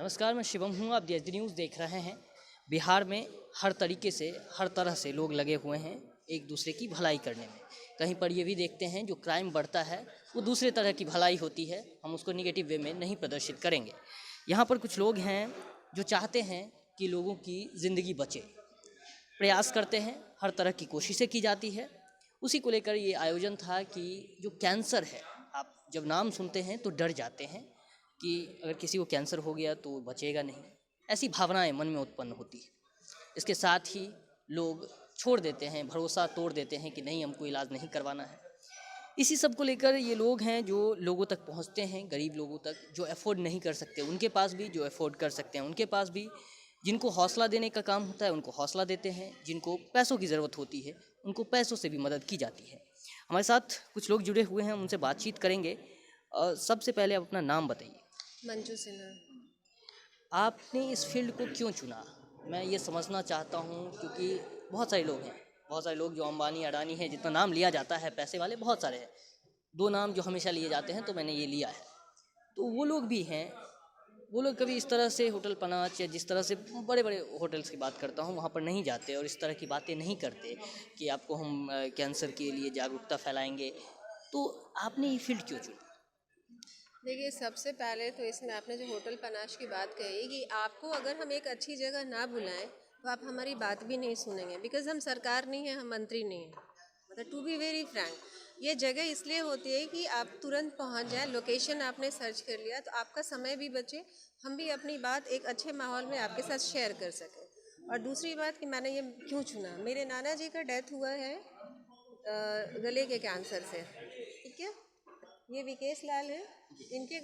नमस्कार, मैं शिवम हूँ। आप DSD न्यूज़ देख रहे हैं। बिहार में हर तरीके से हर तरह से लोग लगे हुए हैं एक दूसरे की भलाई करने में। कहीं पर ये भी देखते हैं जो क्राइम बढ़ता है वो दूसरे तरह की भलाई होती है, हम उसको निगेटिव वे में नहीं प्रदर्शित करेंगे। यहाँ पर कुछ लोग हैं जो चाहते हैं कि लोगों की ज़िंदगी बचे, प्रयास करते हैं, हर तरह की कोशिशें की जाती है। उसी को लेकर ये आयोजन था कि जो कैंसर है, आप जब नाम सुनते हैं तो डर जाते हैं कि अगर किसी को कैंसर हो गया तो वो बचेगा नहीं, ऐसी भावनाएं मन में उत्पन्न होती है। इसके साथ ही लोग छोड़ देते हैं, भरोसा तोड़ देते हैं कि नहीं, हमको इलाज नहीं करवाना है। इसी सब को लेकर ये लोग हैं जो लोगों तक पहुंचते हैं, गरीब लोगों तक, जो अफोर्ड नहीं कर सकते उनके पास भी, जो अफोर्ड कर सकते हैं उनके पास भी। जिनको हौसला देने का काम होता है उनको हौसला देते हैं, जिनको पैसों की ज़रूरत होती है उनको पैसों से भी मदद की जाती है। हमारे साथ कुछ लोग जुड़े हुए हैं, उनसे बातचीत करेंगे। सबसे पहले आप अपना नाम बताइए। मंजू सिन्हा। आपने इस फील्ड को क्यों चुना? मैं ये समझना चाहता हूँ क्योंकि बहुत सारे लोग हैं, बहुत सारे लोग जो अंबानी अडानी हैं, जितना नाम लिया जाता है, पैसे वाले बहुत सारे हैं। दो नाम जो हमेशा लिए जाते हैं तो मैंने ये लिया है। तो वो लोग भी हैं, वो लोग कभी इस तरह से होटल पनाच या जिस तरह से बड़े बड़े होटल्स की बात करता हूँ वहाँ पर नहीं जाते और इस तरह की बातें नहीं करते कि आपको हम कैंसर के लिए जागरूकता फैलाएंगे। तो आपने ये फील्ड क्यों चुना? देखिए, सबसे पहले तो इसमें आपने जो होटल पनाश की बात कही कि आपको अगर हम एक अच्छी जगह ना बुलाएं तो आप हमारी बात भी नहीं सुनेंगे, बिकॉज हम सरकार नहीं है, हम मंत्री नहीं हैं। मतलब टू बी वेरी फ्रैंक, ये जगह इसलिए होती है कि आप तुरंत पहुंच जाए, लोकेशन आपने सर्च कर लिया तो आपका समय भी बचे, हम भी अपनी बात एक अच्छे माहौल में आपके साथ शेयर कर सकें। और दूसरी बात कि मैंने ये क्यों चुना, मेरे नाना जी का डेथ हुआ है गले के कैंसर से। ठीक है, ये विकेश लाल है। इनके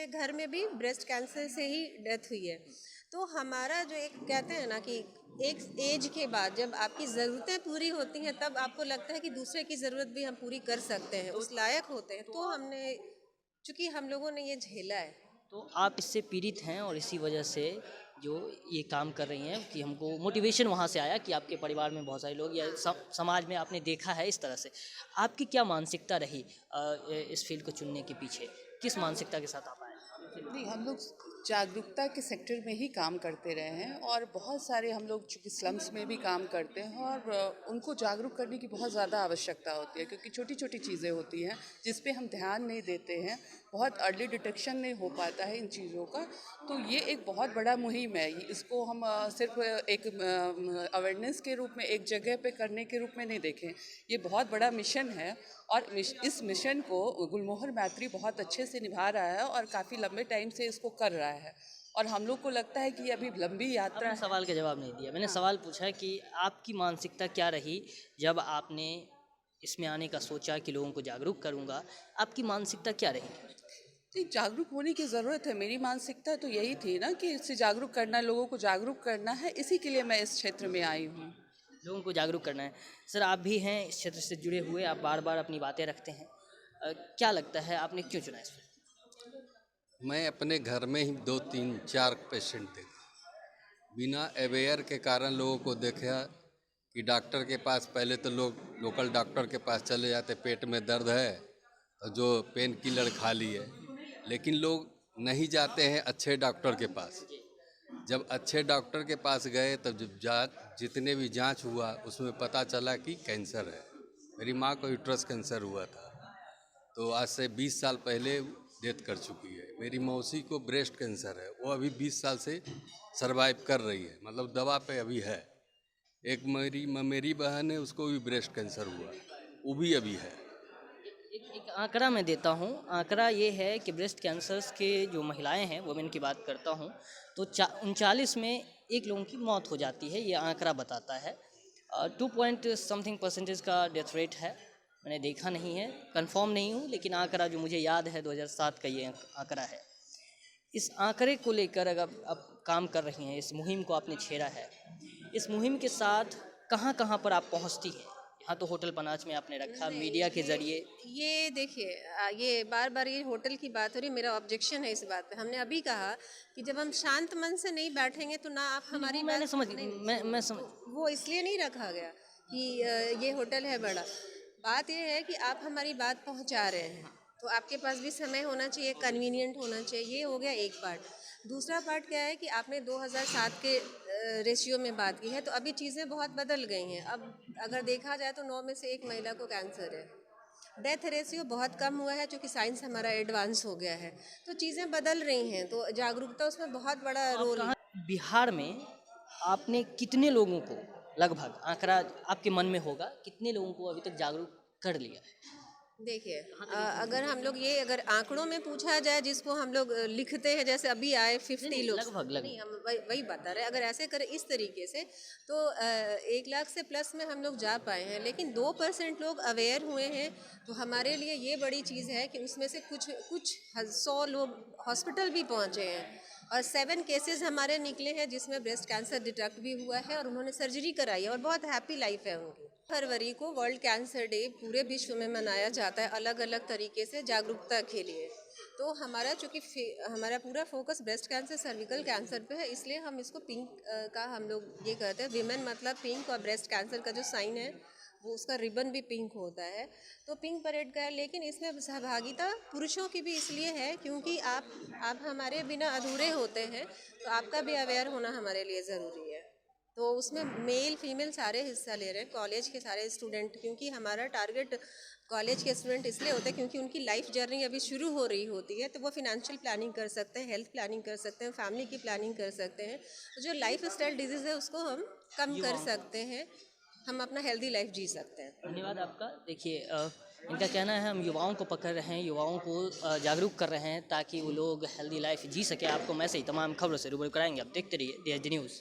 घर में भी ब्रेस्ट कैंसर से ही डेथ हुई है। तो हमारा जो एक कहते हैं ना कि एक एज के बाद जब आपकी ज़रूरतें पूरी होती हैं तब आपको लगता है कि दूसरे की ज़रूरत भी हम पूरी कर सकते हैं, उस लायक होते हैं। तो हमने, चूँकि हम लोगों ने ये झेला है। तो आप इससे पीड़ित हैं और इसी वजह से जो ये काम कर रही हैं कि हमको मोटिवेशन वहाँ से आया कि आपके परिवार में बहुत सारे लोग या समाज में आपने देखा है इस तरह से। आपकी क्या मानसिकता रही इस फील्ड को चुनने के पीछे? किस मानसिकता के साथ आप आए? नहीं, हम लोग जागरूकता के सेक्टर में ही काम करते रहे हैं और बहुत सारे हम लोग चूँकि स्लम्स में भी काम करते हैं और उनको जागरूक करने की बहुत ज़्यादा आवश्यकता होती है, क्योंकि छोटी छोटी चीज़ें होती हैं जिस पे हम ध्यान नहीं देते हैं, बहुत अर्ली डिटेक्शन नहीं हो पाता है इन चीज़ों का। तो ये एक बहुत बड़ा मुहिम है, इसको हम सिर्फ एक अवेयरनेस के रूप में एक जगह पे करने के रूप में नहीं देखें, ये बहुत बड़ा मिशन है। और इस मिशन को गुलमोहर मैत्री बहुत अच्छे से निभा रहा है और काफ़ी लंबे टाइम से इसको कर रहा है, और हम लोग को लगता है कि अभी लंबी यात्रा आपने है। सवाल का जवाब नहीं दिया। मैंने हाँ। सवाल पूछा कि आपकी मानसिकता क्या रही जब आपने इसमें आने का सोचा कि लोगों को जागरूक करूंगा। आपकी मानसिकता क्या रही? जी, जागरूक होने की ज़रूरत है। मेरी मानसिकता तो यही थी ना कि इससे जागरूक करना, लोगों को जागरूक करना है, इसी के लिए मैं इस क्षेत्र में आई हूँ। लोगों को जागरूक करना है। सर, आप भी हैं इस क्षेत्र से जुड़े हुए, आप बार बार अपनी बातें रखते हैं। क्या लगता है आपने क्यों चुना इसमें? मैं अपने घर में ही 2 3 4 पेशेंट देखा, बिना अवेयर के कारण लोगों को देखा कि डॉक्टर के पास, पहले तो लोग लोकल डॉक्टर के पास चले जाते, पेट में दर्द है तो जो पेन किलर खा लिए, लेकिन लोग नहीं जाते हैं अच्छे डॉक्टर के पास। जब अच्छे डॉक्टर के पास गए तब जब जितने भी जांच हुआ उसमें पता चला कि कैंसर है। मेरी माँ को यूट्रस कैंसर हुआ था, तो आज से 20 साल पहले डेथ कर चुकी है। मेरी मौसी को ब्रेस्ट कैंसर है, वो अभी 20 साल से सरवाइव कर रही है, मतलब दवा पे अभी है। एक मेरी बहन है, उसको भी ब्रेस्ट कैंसर हुआ, वो भी अभी है। एक आंकड़ा मैं देता हूँ। आंकड़ा ये है कि ब्रेस्ट कैंसर्स के जो महिलाएं हैं, वुमेन की बात करता हूँ, तो 39 में एक लोगों की मौत हो जाती है, ये आंकड़ा बताता है। 2 पॉइंट समथिंग % का डेथ रेट है। मैंने देखा नहीं है, कंफर्म नहीं हूँ, लेकिन आंकड़ा जो मुझे याद है 2007 का ये आंकड़ा है। इस आंकड़े को लेकर अगर आप काम कर रही हैं, इस मुहिम को आपने छेड़ा है, इस मुहिम के साथ कहाँ कहाँ पर आप पहुँचती हैं? यहाँ तो होटल पनाच में आपने रखा, नहीं, मीडिया के ज़रिए। ये देखिए, ये बार बार ये होटल की बात हो रही, मेरा ऑब्जेक्शन है इस बात पे। हमने अभी कहा कि जब हम शांत मन से नहीं बैठेंगे तो ना आप नहीं, वो हमारी मैंने बात समझ नहीं मैं सुनिए। समझ। तो वो इसलिए नहीं रखा गया कि ये होटल है बड़ा। बात ये है कि आप हमारी बात पहुंचा रहे हैं, तो आपके पास भी समय होना चाहिए, कन्वीनियंट होना चाहिए। ये हो गया एक पार्ट। दूसरा पार्ट क्या है कि आपने 2007 के रेशियो में बात की है, तो अभी चीज़ें बहुत बदल गई हैं। अब अगर देखा जाए तो 9 में से 1 महिला को कैंसर है। डेथ रेशियो बहुत कम हुआ है, क्योंकि साइंस हमारा एडवांस हो गया है। तो चीज़ें बदल रही हैं, तो जागरूकता उसमें बहुत बड़ा तो आप रोल। कहाँ बिहार में आपने कितने लोगों को, लगभग आंकड़ा आपके मन में होगा, कितने लोगों को अभी तक जागरूक कर लिया है? देखिए, अगर हम लोग ये अगर आंकड़ों में पूछा जाए, जिसको हम लोग लिखते हैं, जैसे अभी आए 50 लोग, लगभग नहीं हम वही बता रहे हैं। अगर ऐसे करें इस तरीके से तो 1 लाख से प्लस में हम लोग जा पाए हैं, लेकिन 2% लोग अवेयर हुए हैं। तो हमारे लिए ये बड़ी चीज़ है कि उसमें से कुछ कुछ 100 लोग हॉस्पिटल भी पहुँचे हैं, और 7 केसेस हमारे निकले हैं जिसमें ब्रेस्ट कैंसर डिटेक्ट भी हुआ है, और उन्होंने सर्जरी कराई है और बहुत हैप्पी लाइफ है उनकी। फरवरी को वर्ल्ड कैंसर डे पूरे विश्व में मनाया जाता है, अलग अलग तरीके से जागरूकता के लिए। तो हमारा चूँकि हमारा पूरा focus breast cancer, cervical cancer पे है, इसलिए हम इसको पिंक का हम लोग ये कहते हैं। विमेन मतलब पिंक, और ब्रेस्ट कैंसर का जो साइन है वो उसका रिबन भी पिंक होता है। तो पिंक परेड का है, लेकिन इसमें सहभागिता पुरुषों की भी इसलिए है क्योंकि आप हमारे बिना अधूरे होते हैं, तो आपका भी अवेयर होना हमारे लिए ज़रूरी है। तो उसमें मेल फीमेल सारे हिस्सा ले रहे हैं, कॉलेज के सारे स्टूडेंट, क्योंकि हमारा टारगेट कॉलेज के स्टूडेंट इसलिए होते हैं क्योंकि उनकी लाइफ जर्नी अभी शुरू हो रही होती है। तो वो फिनेंशियल प्लानिंग कर सकते हैं, हेल्थ प्लानिंग कर सकते हैं, फैमिली की प्लानिंग कर सकते हैं। तो जो लाइफ स्टाइल डिजीज़ है उसको हम कम कर सकते हैं, हम अपना हेल्दी लाइफ जी सकते हैं। धन्यवाद आपका। देखिए इनका कहना है हम युवाओं को पकड़ रहे हैं, युवाओं को जागरूक कर रहे हैं ताकि वो लोग हेल्दी लाइफ जी सके। आपको मैं से ही तमाम खबरों से रूबरू कराएंगे। आप देखते रहिए DSD न्यूज़।